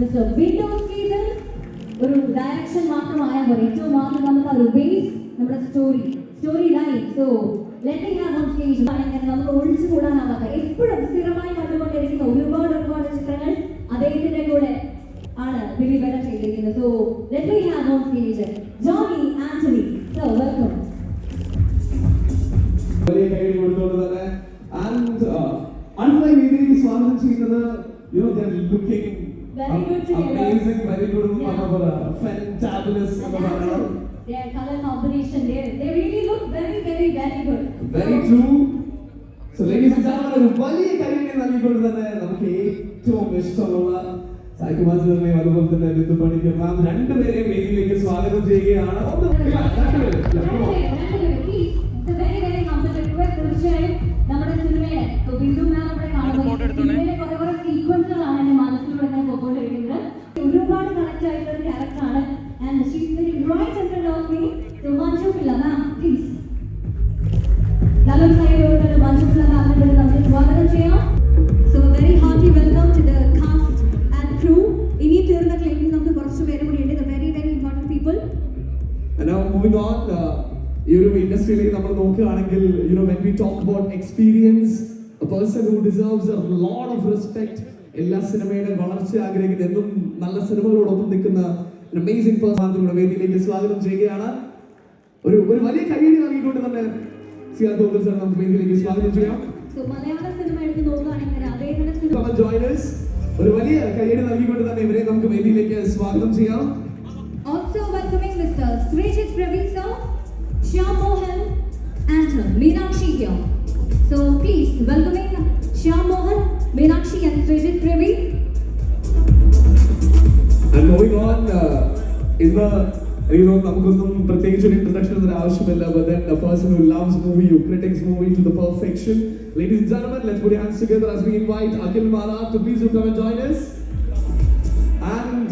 Mister Windows season ഒരു direction മാത്രമായ പോലെ ഏറ്റവും ആദ്യം നമുക്ക് ഒരു ബേസ് നമ്മുടെ story line. So let me have on stage ആണെങ്കിൽ നമുക്ക് ഒഴിച്ചുകൂടാനാവാത്ത എപ്പോഴും സ്ഥിരമായി കണ്ടുകൊണ്ടിരിക്കുന്ന ഒരുപാട് ചിത്രങ്ങൾ അദ്ദേഹത്തിന്റെ കൂടെ ആണ് ദിലീപേട്ട ചെയ്തിരിക്കുന്നത്. So let me have on stage Johnny Antony. So welcome. അടുത്ത രീതിയിൽ സ്വാഗതം ചെയ്യുന്നത് they're looking very good together. Amazing, very good, fantabulous. Their color combination, they really look very good. Very true. So ladies and gentlemen, ഒരു വലിയ കൈയ്യടി നൽകിക്കൊണ്ട് തന്നെ നമുക്ക് ഏറ്റവും ഇഷ്ടമുള്ള സായികുമാറിനെ അതുപോലെ തന്നെ ബിന്ദു പണിക്കർ നാം രണ്ടുപേരെയും വേദിയിലേക്ക് സ്വാഗതം ചെയ്യുകയാണ്. നമ്മുടെ സിനിമയുടെ ബിന്ദു മാം ഇവിടെ കാണുമ്പോൾ സിനിമയിലെ കുറെ സീക്വൻസുകളാണ് എന്റെ മനസ്സിലൂടെ ഞാൻ പോയിക്കൊണ്ടിരിക്കുന്നത്. ഒരുപാട് കണക്ട് ആയിട്ടുള്ള ഒരു ക്യാരക്ടറാണ്. And she is sitting right in front of me. So Manju Pillai ma'am please. നല്ലൊരു കൈയ്യടിയോടെ മഞ്ജു പിള്ള മാമിനെ നമുക്ക് സ്വാഗതം ചെയ്യാം. So very hearty welcome to the cast and crew. ഇനി തീർന്ന ക്ലെയിമിൽ നമുക്ക് കുറച്ച് പേര് കൂടി ഉണ്ട്. Very important people. And now moving on, ഈ ഒരു ഇൻഡസ്ട്രിയിലേക്ക് നമ്മൾ നോക്കുകയാണെങ്കിൽ when we talk about experience, a person who deserves a lot of respect, എല്ലാ സിനിമയുടെ വളർച്ച ആഗ്രഹിക്കുന്ന എന്നും നല്ല സിനിമകളോടൊപ്പം നിൽക്കുന്ന അമേസിംഗ് പേഴ്സൺ നമ്മുടെ വേദിയിലേക്ക് സ്വാഗതം ചെയ്യുകയാണ്. ഒരു വലിയ കൈയ്യടി നൽകിക്കൊണ്ട് തന്നെ സിയാദ് ഗോകുൽ സർ നമുക്ക് വേദിയിലേക്ക് സ്വാഗതം ചെയ്യാം. സോ മലയാള സിനിമ എടുത്ത് നോക്കുകയാണെങ്കിൽ അദ്ദേഹത്തിന്റെ സിനിമ ജോയിനേഴ്സ് ഒരു വലിയ കൈയ്യടി നൽകിക്കൊണ്ട് തന്നെ ഇവരെ നമുക്ക് വേദിയിലേക്ക് സ്വാഗതം ചെയ്യാം. Also welcoming Mr. Srijit Pravi sir, Shyam Mohan and Meenakshi here. So please welcoming Shyam Mohan, Meenakshi and Srijit Pravi. And moving on, നമുക്കൊന്നും പ്രത്യേകിച്ച് ഒരു ഇൻട്രൊഡക്ഷൻ ഒന്നും ആവശ്യമില്ല. But then a person who loves movie, who critiques movie to the perfection. Ladies and gentlemen, let's put your hands together as we invite Akhil Mara to please come and join us. And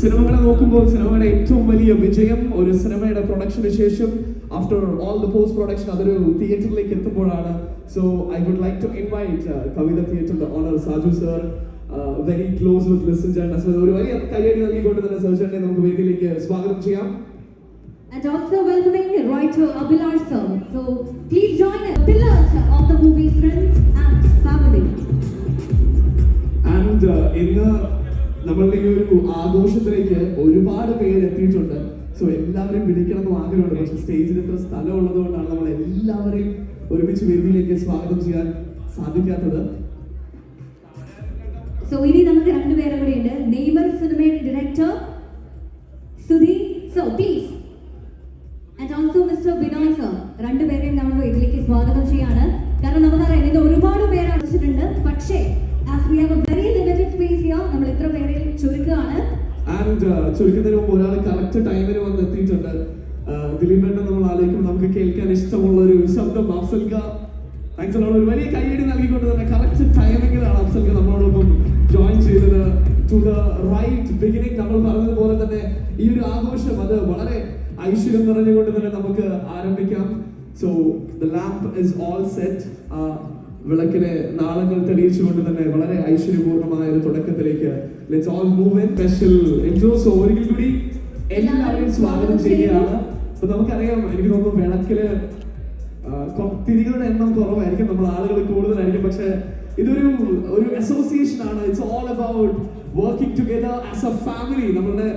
സിനിമകളെ നോക്കുമ്പോൾ സിനിമയുടെ ഏറ്റവും വലിയ വിജയം ഒരു സിനിമയുടെ പ്രൊഡക്ഷന് ശേഷം after all the post production അതൊരു തിയേറ്ററിലേക്ക് എത്തുമ്പോഴാണ്. So I would like to invite Kavitha തിയേറ്ററിന്റെ owner Saju sir, very close with Lison ചേട്ടൻ, ഒരു വലിയ കൈയ്യടി നൽകിക്കൊണ്ട് തന്നെ സർ ചേട്ടനെ നമുക്ക് വേദിയിലേക്ക് സ്വാഗതം ചെയ്യാം. And also welcoming writer Abhilash sir. So please join us, pillars of the movie Friends and Family. And ഇന്ന് നമ്മളുടെ ഈ ഒരു ആഘോഷത്തിലേക്ക് ഒരുപാട് പേര് എത്തിയിട്ടുണ്ട്. സോ എല്ലാവരെയും വിളിക്കണം എന്ന് ആഗ്രഹമുണ്ട്. പക്ഷെ സ്റ്റേജിൽ ഇത്ര സ്ഥലം ഉള്ളത് കൊണ്ടാണ് നമ്മൾ എല്ലാവരെയും ഒരുമിച്ച് വേദിയിലേക്ക് സ്വാഗതം ചെയ്യാൻ സാധിക്കാത്തത്. സോ ഇനി നമുക്ക് രണ്ടുപേരും കൂടി ഉണ്ട്. നെയ്ബർ സിനിമയുടെ director Sudhi. So please. And also mister Binoy sir. രണ്ടുപേരെയും നമ്മൾ വേദിയിലേക്ക് സ്വാഗതം ചെയ്യാണ്. കാരണം നമുക്കറിയാം ഇത് ഒരുപാട് പേര് അടച്ചിട്ടുണ്ട്. പക്ഷേ as we have a very limited space here, നമ്മൾ ഇത്ര പേരെ ചുരുക്കുകയാണ്. ആൻഡ് ചുരുക്കുന്നതിന് മുമ്പ് ഒരാൾ കറക്റ്റ് ടൈമിന് വന്ന് എത്തിയിട്ടുണ്ട്. ദിലീപേട്ടൻ നമ്മൾ ആലോചിക്കുമ്പോൾ നമുക്ക് കേൾക്കാൻ ഇഷ്ടമുള്ള ഒരു ശബ്ദം അഫ്സൽക. Thanks a lot. ഒരു വലിയ കൈയ്യടി നൽകിക്കൊണ്ട് തന്നെ കറക്റ്റ് ടൈമിങ്ങിലാണ് അഫ്സൽക നമ്മളോടൊപ്പം ജോയിൻ ചെയ്തത്. ടു ദ റൈറ്റ് ബിഗിനിങ് നമ്മൾ പറഞ്ഞതുപോലെ തന്നെ ഈ ഒരു ആഘോഷം അത് വളരെ ഐശ്വര്യം നിറഞ്ഞുകൊണ്ട് തന്നെ നമുക്ക് ആരംഭിക്കാം. So the lamp is all set. വിളക്കിലെ നാളങ്ങൾ തെളിയിച്ചുകൊണ്ട് തന്നെ വളരെ ഐശ്വര്യപൂർണമായ ഒരു തുടക്കത്തിലേക്ക് let's all move in. Special intros ഒരിക്കൽ കൂടി എല്ലാവരെയും സ്വാഗതം ചെയ്യുകയാണ്. അപ്പൊ നമുക്കറിയാം, എനിക്ക് തോന്നുന്നു വിളക്കില് തിരികളുടെ എണ്ണം കുറവായിരിക്കും, നമ്മൾ ആളുകൾ കൂടുതലായിരിക്കും. പക്ഷെ ഇതൊരു അസോസിയേഷൻ ആണ്. It's all about working together as A family. നമ്മളുടെ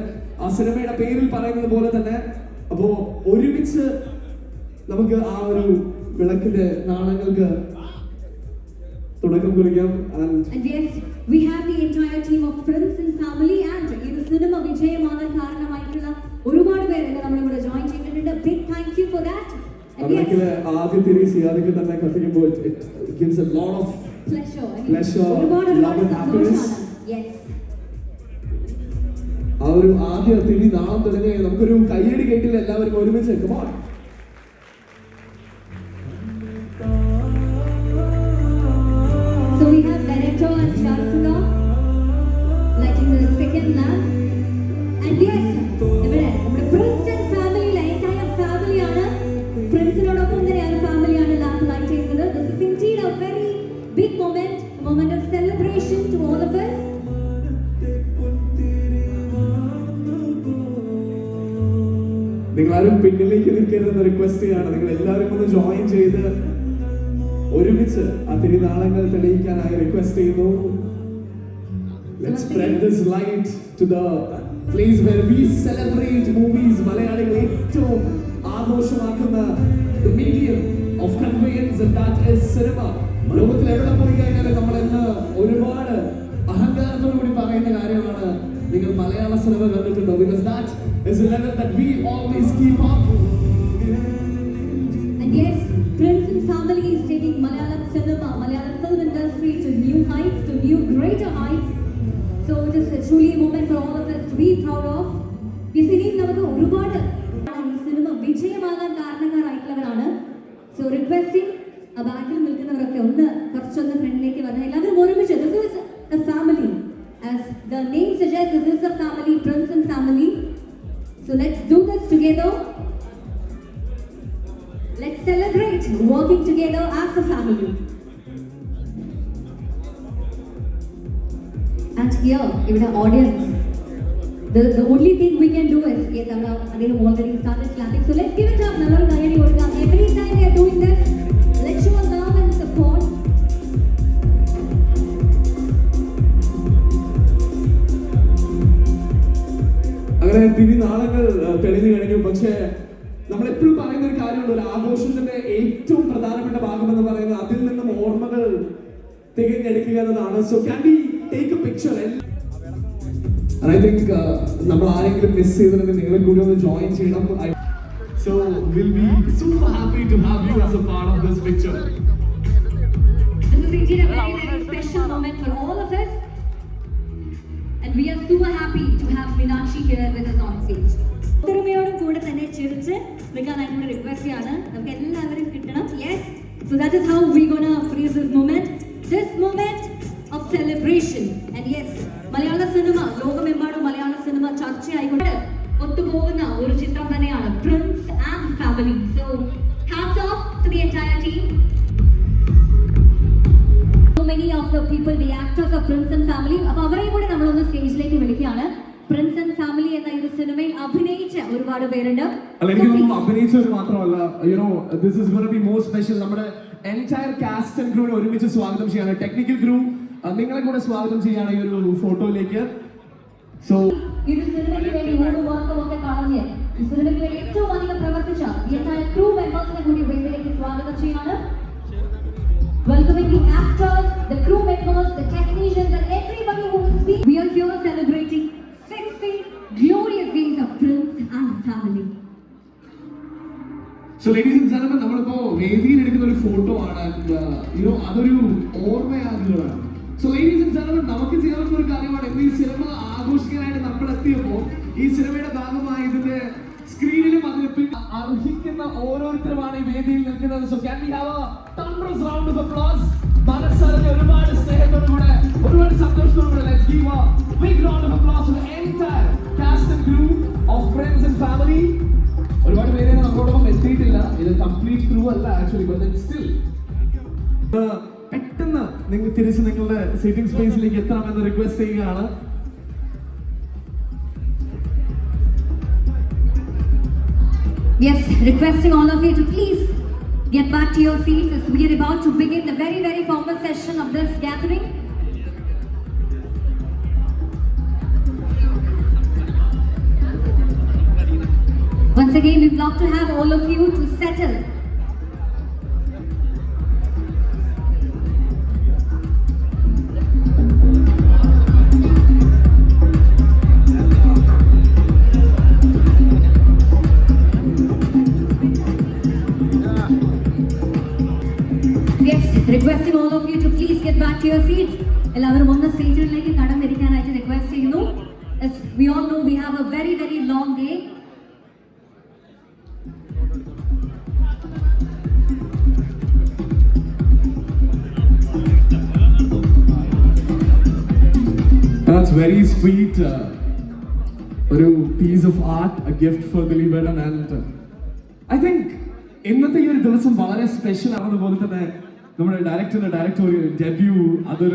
ആ സിനിമയുടെ പേരിൽ പറയുന്നത് പോലെ തന്നെ അപ്പോ ഒരുമിച്ച് നമുക്ക് ആ ഒരു വിളക്കിന്റെ നാളങ്ങൾക്ക് തുടക്കം കുറിക്കാം. And yes, we have the entire team of Friends and Family and ഇത് സിനിമ വിജയമാകാൻ കാരണമായിട്ടുള്ള ഒരുപാട് പേര് നമ്മുടെ കൂടെ ജോയിൻ ചെയ്തിട്ടുണ്ട്. Big thank you for that. അതിലെ ആദ്യ തിരി സിയാദിക്ക് തന്നെ കത്തിക്കുമ്പോൾ it gives a lot of pleasure, love and happiness. Yes. ആ ഒരു ആദ്യ തിരി നാളം തെളിഞ്ഞ നമുക്കൊരു കയ്യടി കേട്ടില്ല എല്ലാവരും ഒരുമിച്ച്. Come on. So we have director and Sharsuga lighting the second lamp. And yes, ഇവിടെ നമ്മുടെ Friends and Family entire family ആണ്. ഫ്രണ്ട്സിനോടൊപ്പം തന്നെയാണ് ഫാമിലിയാണ് ലാമ്പ് ലൈറ്റ് ചെയ്യുന്നത്. This is indeed a very big moment of celebration to all of us. നിങ്ങളാരും പിന്നിലേക്ക് നിൽക്കരുതെന്ന് request ചെയ്യാണ്. നിങ്ങൾ എല്ലാവരും ഒന്ന് ജോയിൻ ചെയ്ത് ഒരുമിച്ച് ആ തിരുനാളങ്ങൾ തെളിയിക്കാനായി റിക്വസ്റ്റ് ചെയ്യുന്നു. Let's spread this light to the place where we celebrate movies. മലയാളികൾ ഏറ്റവും ആഘോഷമാക്കുന്ന the medium of conveyance, and that is cinema. ലോകത്തിൽ എവിടെ പോയി കഴിഞ്ഞാൽ നമ്മൾ ഇന്ന് ഒരുപാട് അഹങ്കാരത്തോടു കൂടി പറയുന്ന കാര്യമാണ്, നിങ്ങൾ മലയാള സിനിമ കണ്ടിട്ടുണ്ടോ? Because that is a level that we always keep up. And yes, Prince and family is taking Malayalam cinema, Malayalam film industry to new heights, to new greater heights. So it is truly a moment for all of us to be proud of. ഈ cinema നമുക്ക് ഒരുപാട് ഈ cinema വിജയമാകാൻ കാരണക്കാരായിട്ടുള്ളവരാണ്. So requesting ആ ബാക്കിൽ നിൽക്കുന്നവരൊക്കെ ഒന്ന് കുറച്ചൊന്ന് ഫ്രണ്ടിലേക്ക് വരണം. എല്ലാവരും ഒരുമിച്ച് this is a family. As the name suggests, this is a family, Prince and family. So let's do this together. Let's celebrate working together as a family. And here, even our audience, the only thing we can do is, yes, they have already started clapping. So let's give it up. Every time they are doing this, let's show love and support. അങ്ങനെ തിരുനാളങ്ങൾ തെളിഞ്ഞു കഴിഞ്ഞു. പക്ഷേ നമ്മൾ എപ്പോഴും പറയുന്ന ഒരു കാര്യമുണ്ട്, ഒരു ആഘോഷത്തിന്റെ ഏറ്റവും പ്രധാനപ്പെട്ട ഭാഗം എന്ന് പറയുന്നത് അതിൽ നിന്നും ഓർമ്മകൾ തികഞ്ഞെടുക്കുക എന്നതാണ്. So can we take A picture? And I think നമ്മൾ ആരെങ്കിലും മിസ് ചെയ്തിട്ടുണ്ടെങ്കിൽ നിങ്ങളെ കൂടി ഒന്ന് ജോയിൻ ചെയ്യണം. So we'll be super happy to have you as a part of this picture. This is indeed a very, very special moment for all of us. And we are super happy to have Meenakshi here with us on stage. ഒത്തൊരുമയോടും കൂടെ തന്നെ ചിരിച്ച് നിൽക്കാനായിട്ടുള്ള request ആണ്. നമുക്ക് എല്ലാവരും കിട്ടണം. Yes, so that is how we gonna freeze this moment of celebration. And yes, Malayala cinema ലോകമെമ്പാടും മലയാള cinema ചർച്ചയായിക്കൊണ്ട് ഒത്തുപോകുന്ന ഒരു ചിത്രം തന്നെയാണ് Prince and Family. So hats off to the entire team. So many of the people, the actors of Prince and Family, അപ്പോൾ അവരെയും കൂടി നമ്മളൊന്ന് സ്റ്റേജിലേക്ക് വിളിക്കുകയാണ്. Prince and Family എന്ന ഈ സിനിമയിൽ അഭിനയിച്ച ഒരുപാട് പേരുണ്ട്. അഭിനയിച്ചവർ മാത്രമല്ല, this is going to be more special. നമ്മുടെ entire cast and crew ഒരുമിച്ച് സ്വാഗതം ചെയ്യാണ്. ടെക്നിക്കൽ ക്രൂ നിങ്ങളെ കൂടെ സ്വാഗതം ചെയ്യാണ് ഈ ഒരു ഫോട്ടോയിലേക്ക്. സോ ഈ സിനിമയ്ക്ക് വേണ്ടി ഒക്കെ കളഞ്ഞ് ഈ സിനിമയ്ക്ക് വേണ്ടി ഏറ്റവും അധികം പ്രവർത്തിച്ച ഈ entire crew members-നെ കൂടി വേദിയിലേക്ക് സ്വാഗതം ചെയ്യാണ്. Welcoming the actors, the crew members, the technicians, and everybody who will speak. We are here celebrating 60 glorious days of Prince and Family. So ladies and gentlemen, നമ്മളിപ്പോ വേദിയിൽ എടുക്കുന്ന ഒരു ഫോട്ടോ ആണ്. അതൊരു ഓർമ്മയാകുകയാണ്. So ladies and gentlemen, നമുക്ക് ചെയ്യാൻ പറ്റുന്ന ഒരു കാര്യമാണ്, ഈ സിനിമ ആഘോഷിക്കാനായിട്ട് നമ്മൾ എത്തിയപ്പോൾ ഈ സിനിമയുടെ ഭാഗമായി ഇതിന്റെ സ്ക്രീനിലും അതിന് അർഹിക്കുന്ന ഓരോരുത്തരുമാണ് ഈ വേദിയിൽ നിൽക്കുന്നത്. So can we have a thunderous round of applause? മനസ്സറിഞ്ഞ ഒരുപാട് സ്നേഹത്തോടുകൂടെ ഒരുപാട് സന്തോഷത്തോടുകൂടെ let's give a big round of applause to the entire cast and crew of Prince and Family. ഒരുപാട് പേരെ നമ്മളോടൊപ്പം എത്തിയിട്ടില്ല, ഇത് കംപ്ലീറ്റ് ക്രൂ അല്ല ആക്ച്വലി, ബട്ട് സ്റ്റിൽ പെട്ടെന്ന് നിങ്ങൾ തിരിച്ച് നിങ്ങളുടെ സീറ്റിംഗ് സ്പേസിലേക്ക് എത്തണമെന്ന് റിക്വസ്റ്റ് ചെയ്യുകയാണ്. Yes, requesting all of you to please get back to your seats as we are about to begin the very, very formal session of this gathering. Once again, we'd love to have all of you to settle. Requesting all of you to please get back to your seats. എല്ലാവരും ഒന്ന് സ്റ്റേജിലേക്ക് കടന്നിരിക്കാനായിട്ട് request ചെയ്യുന്നു. As we all know, we have a very, very long day. That's very sweet. ഒരു piece of art, a gift for Dilipettan, and I think ഇന്നത്തെ ഈ ഒരു ദിവസം വളരെ സ്പെഷ്യൽ ആണെന്ന് പോലെ തന്നെ നമ്മുടെ ഡയറക്ടറിന്റെ ഡയറക്ടോറിയൽ ഡെബ്യൂ അതൊരു